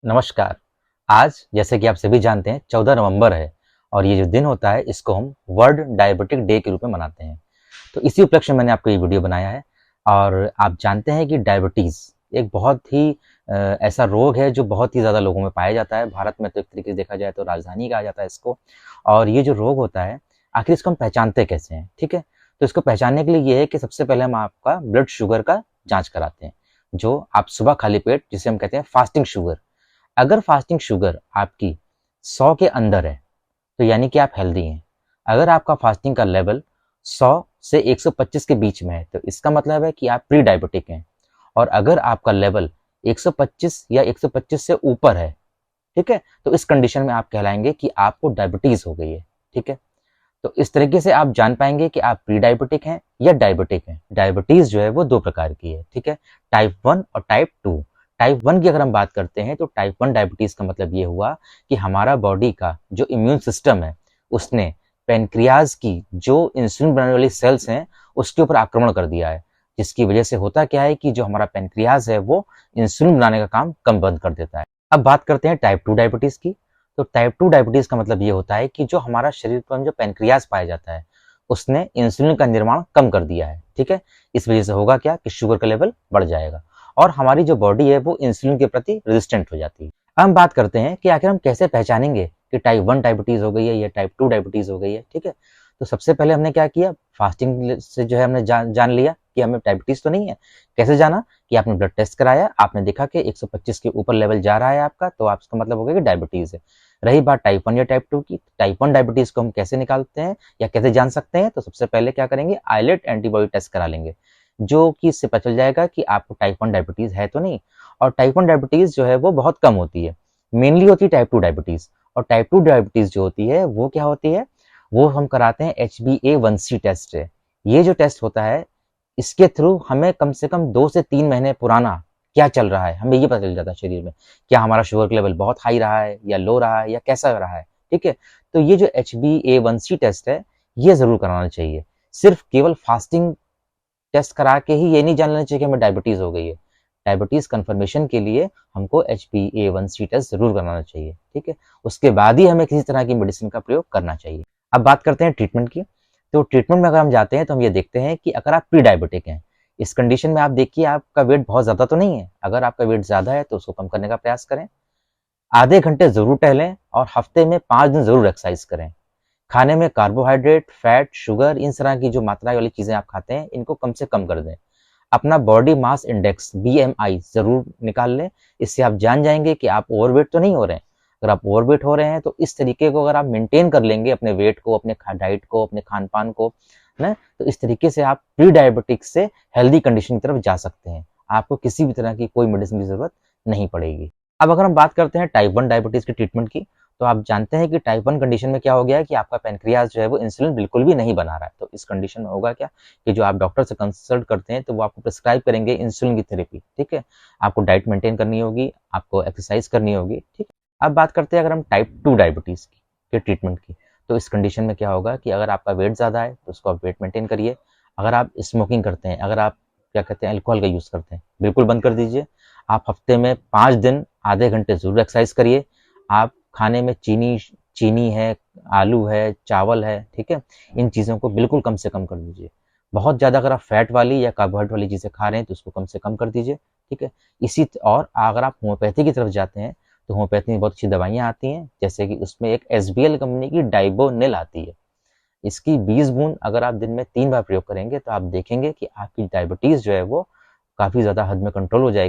नमस्कार। आज जैसे कि आप सभी जानते हैं 14 नवंबर है और ये जो दिन होता है इसको हम वर्ल्ड डायबिटिक डे के रूप में मनाते हैं। तो इसी उपलक्ष्य में मैंने आपको ये वीडियो बनाया है। और आप जानते हैं कि डायबिटीज़ एक बहुत ही ऐसा रोग है जो बहुत ही ज़्यादा लोगों में पाया जाता है। भारत में तो एक तरीके से देखा जाए तो राजधानी कहा जाता है इसको। और ये जो रोग होता है आखिर इसको हम पहचानते कैसे हैं, ठीक है? तो इसको पहचानने के लिए ये है कि सबसे पहले हम आपका ब्लड शुगर का जाँच कराते हैं, जो आप सुबह खाली पेट जिसे हम कहते हैं फास्टिंग शुगर। अगर फास्टिंग शुगर आपकी 100 के अंदर है तो यानी कि आप हेल्दी हैं। अगर आपका फास्टिंग का लेवल 100 से 125 के बीच में है तो इसका मतलब है कि आप प्री डायबिटिक हैं। और अगर आपका लेवल 125 या 125 से ऊपर है, ठीक है, तो इस कंडीशन में आप कहलाएंगे कि आपको डायबिटीज हो गई है। ठीक है, तो इस तरीके से आप जान पाएंगे कि आप प्री डायबिटिक हैं या डायबिटिक हैं। डायबिटीज जो है वो दो प्रकार की है, ठीक है, टाइप 1 और टाइप 2। टाइप 1 की अगर हम बात करते हैं तो टाइप 1 डायबिटीज का मतलब ये हुआ कि हमारा बॉडी का जो इम्यून सिस्टम है उसने पेनक्रियाज की जो इंसुलिन बनाने वाली सेल्स हैं उसके ऊपर आक्रमण कर दिया है, जिसकी वजह से होता क्या है कि जो हमारा पेनक्रियाज है वो इंसुलिन बनाने का काम कम बंद कर देता है। अब बात करते हैं टाइप 2 डायबिटीज की। तो टाइप 2 डायबिटीज का मतलब ये होता है कि जो हमारा शरीर पर जो पेनक्रियाज पाया जाता है उसने इंसुलिन का निर्माण कम कर दिया है। ठीक है, इस वजह से होगा क्या कि शुगर का लेवल बढ़ जाएगा और हमारी जो बॉडी है वो इंसुलिन के प्रति रेजिस्टेंट हो जाती है। अब हम बात करते हैं कि आखिर हम कैसे पहचानेंगे कि टाइप 1 डायबिटीज हो गई है या टाइप 2 डायबिटीज हो गई है। ठीक है, तो सबसे पहले हमने क्या किया, फास्टिंग से जो है हमने जान लिया कि हमें डायबिटीज तो नहीं है। कैसे जाना कि आपने ब्लड टेस्ट कराया, आपने देखा कि 125 के ऊपर लेवल जा रहा है आपका, तो आप इसका मतलब हो गया कि डायबिटीज है। रही बात टाइप 1 या टाइप 2 की, टाइप 1 डायबिटीज को हम कैसे निकालते हैं या कैसे जान सकते हैं, तो सबसे पहले क्या करेंगे, आइलेट एंटीबॉडी टेस्ट करा लेंगे, जो कि इससे पता चल जाएगा कि आपको टाइप 1 डायबिटीज है तो नहीं। और टाइप 1 डायबिटीज जो है वो बहुत कम होती है, मेनली होती है टाइप 2 डायबिटीज। और टाइप 2 डायबिटीज जो होती है वो क्या होती है, वो हम कराते हैं HbA1c टेस्ट है। ये जो टेस्ट होता है इसके थ्रू हमें कम से कम 2 से 3 महीने पुराना क्या चल रहा है हमें ये पता चल जाता है शरीर में, क्या हमारा शुगर का लेवल बहुत हाई रहा है या लो रहा है या कैसा रहा है। ठीक है, तो ये जो HbA1c टेस्ट है ये जरूर कराना चाहिए। सिर्फ केवल फास्टिंग टेस्ट करा के ही ये नहीं जान लेना चाहिए कि हमें डायबिटीज हो गई है। डायबिटीज कंफर्मेशन के लिए हमको HbA1c टेस्ट जरूर कराना चाहिए। ठीक है, उसके बाद ही हमें किसी तरह की मेडिसिन का प्रयोग करना चाहिए। अब बात करते हैं ट्रीटमेंट की। तो ट्रीटमेंट में अगर हम जाते हैं तो हम ये देखते हैं कि अगर आप प्री डायबिटिक हैं, इस कंडीशन में आप देखिए आपका वेट बहुत ज्यादा तो नहीं है। अगर आपका वेट ज्यादा है तो उसको कम करने का प्रयास करें, आधे घंटे जरूर टहलें और हफ्ते में 5 दिन जरूर एक्सरसाइज करें। खाने में कार्बोहाइड्रेट, फैट, शुगर, इन तरह की जो मात्रा वाली चीजें आप खाते हैं इनको कम से कम कर दें। अपना बॉडी मास इंडेक्स BMI जरूर निकाल लें, इससे आप जान जाएंगे कि आप ओवरवेट तो नहीं हो रहे हैं। अगर आप ओवरवेट हो रहे हैं तो इस तरीके को अगर आप मेंटेन कर लेंगे, अपने वेट को, अपने डाइट को, अपने खान पान को, है, तो इस तरीके से आप प्री डायबिटिक से हेल्दी कंडीशन की तरफ जा सकते हैं। आपको किसी भी तरह की कोई मेडिसिन की जरूरत नहीं पड़ेगी। अब अगर हम बात करते हैं टाइप 1 डायबिटीज की ट्रीटमेंट की, तो आप जानते हैं कि टाइप 1 कंडीशन में क्या हो गया है कि आपका पेनक्रियाज जो है वो इंसुलिन बिल्कुल भी नहीं बना रहा है। तो इस कंडीशन में होगा क्या कि जो आप डॉक्टर से कंसल्ट करते हैं तो वो आपको प्रिस्क्राइब करेंगे इंसुलिन की थेरेपी। ठीक है, आपको डाइट मेंटेन करनी होगी, आपको एक्सरसाइज करनी होगी। ठीक, अब बात करते हैं अगर हम टाइप 2 डायबिटीज की ट्रीटमेंट की, तो इस कंडीशन में क्या होगा कि अगर आपका वेट ज़्यादा है तो उसको आप वेट मेंटेन करिए। अगर आप स्मोकिंग करते हैं, अगर आप क्या कहते हैं अल्कोहल का यूज़ करते हैं, बिल्कुल बंद कर दीजिए। आप हफ्ते में 5 दिन आधे घंटे जरूर एक्सरसाइज करिए। आप खाने में चीनी चीनी है, आलू है, चावल है, ठीक है, इन चीज़ों को बिल्कुल कम से कम कर दीजिए। बहुत ज़्यादा अगर आप फैट वाली या कार्बोहाइड्रेट वाली चीज़ें खा रहे हैं तो उसको कम से कम कर दीजिए। ठीक है, और अगर आप होम्योपैथी की तरफ जाते हैं तो होम्योपैथी में बहुत अच्छी दवाइयाँ आती हैं, जैसे कि उसमें एक SBL कंपनी की डाइबोनिल आती है। इसकी 20 बूंद अगर आप दिन में 3 बार प्रयोग करेंगे तो आप देखेंगे कि आपकी डायबिटीज़ जो है वो काफ़ी ज़्यादा हद में कंट्रोल हो जाएगी।